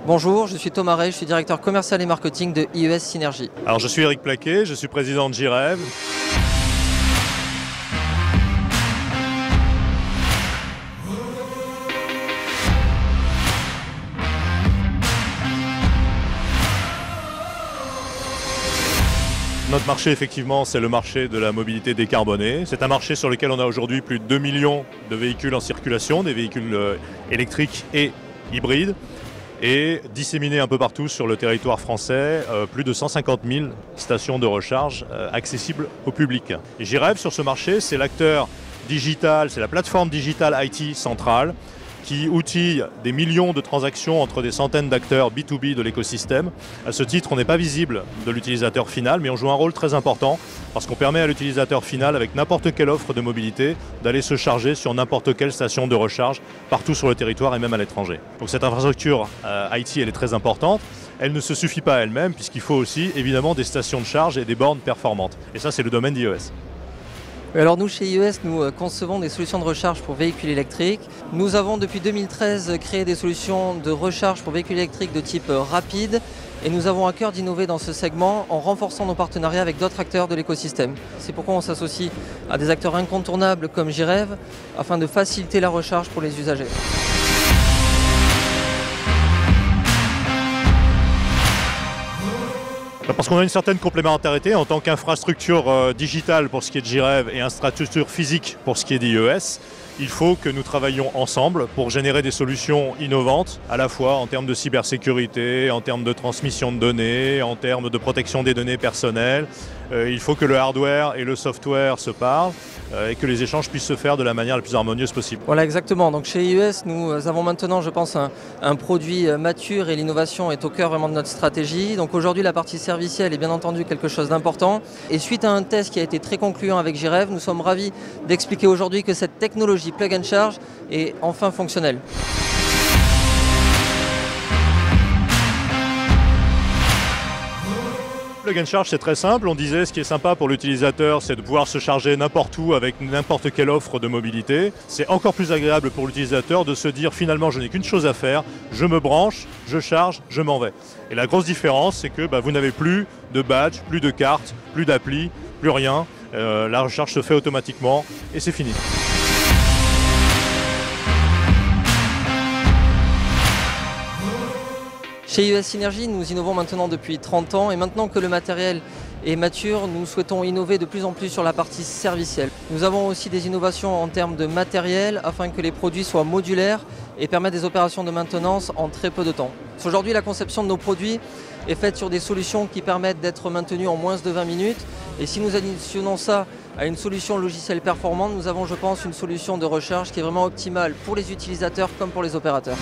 Bonjour, je suis Thomas Rey, je suis directeur commercial et marketing de IES Synergie. Alors je suis Eric Plaquet, je suis président de JREV. Notre marché, effectivement, c'est le marché de la mobilité décarbonée. C'est un marché sur lequel on a aujourd'hui plus de 2 millions de véhicules en circulation, des véhicules électriques et hybrides, et disséminés un peu partout sur le territoire français, plus de 150 000 stations de recharge accessibles au public. Et JREV, sur ce marché, c'est l'acteur digital, c'est la plateforme digitale IT centrale, qui outille des millions de transactions entre des centaines d'acteurs B2B de l'écosystème. À ce titre, on n'est pas visible de l'utilisateur final, mais on joue un rôle très important parce qu'on permet à l'utilisateur final, avec n'importe quelle offre de mobilité, d'aller se charger sur n'importe quelle station de recharge partout sur le territoire et même à l'étranger. Donc cette infrastructure IT, elle est très importante. Elle ne se suffit pas à elle-même puisqu'il faut aussi évidemment des stations de charge et des bornes performantes. Et ça, c'est le domaine d'IES. Alors nous, chez IES, nous concevons des solutions de recharge pour véhicules électriques. Nous avons depuis 2013 créé des solutions de recharge pour véhicules électriques de type rapide et nous avons à cœur d'innover dans ce segment en renforçant nos partenariats avec d'autres acteurs de l'écosystème. C'est pourquoi on s'associe à des acteurs incontournables comme JREV afin de faciliter la recharge pour les usagers. Parce qu'on a une certaine complémentarité en tant qu'infrastructure digitale pour ce qui est de JREV et infrastructure physique pour ce qui est d'IES. Il faut que nous travaillions ensemble pour générer des solutions innovantes, à la fois en termes de cybersécurité, en termes de transmission de données, en termes de protection des données personnelles. Il faut que le hardware et le software se parlent et que les échanges puissent se faire de la manière la plus harmonieuse possible. Voilà, exactement. Donc chez IES, nous avons maintenant, je pense, un produit mature et l'innovation est au cœur vraiment de notre stratégie. Donc aujourd'hui, la partie servicielle est bien entendu quelque chose d'important. Et suite à un test qui a été très concluant avec JREV, nous sommes ravis d'expliquer aujourd'hui que cette technologie Plug and Charge est enfin fonctionnelle. Plug and Charge, c'est très simple. On disait ce qui est sympa pour l'utilisateur, c'est de pouvoir se charger n'importe où avec n'importe quelle offre de mobilité. C'est encore plus agréable pour l'utilisateur de se dire finalement je n'ai qu'une chose à faire, je me branche, je charge, je m'en vais. Et la grosse différence, c'est que vous n'avez plus de badge, plus de carte, plus d'appli, plus rien. La recharge se fait automatiquement et c'est fini. Chez IES Synergie, nous innovons maintenant depuis 30 ans et maintenant que le matériel est mature, nous souhaitons innover de plus en plus sur la partie servicielle. Nous avons aussi des innovations en termes de matériel afin que les produits soient modulaires et permettent des opérations de maintenance en très peu de temps. Aujourd'hui, la conception de nos produits est faite sur des solutions qui permettent d'être maintenues en moins de 20 minutes et si nous additionnons ça à une solution logicielle performante, nous avons, je pense, une solution de recharge qui est vraiment optimale pour les utilisateurs comme pour les opérateurs.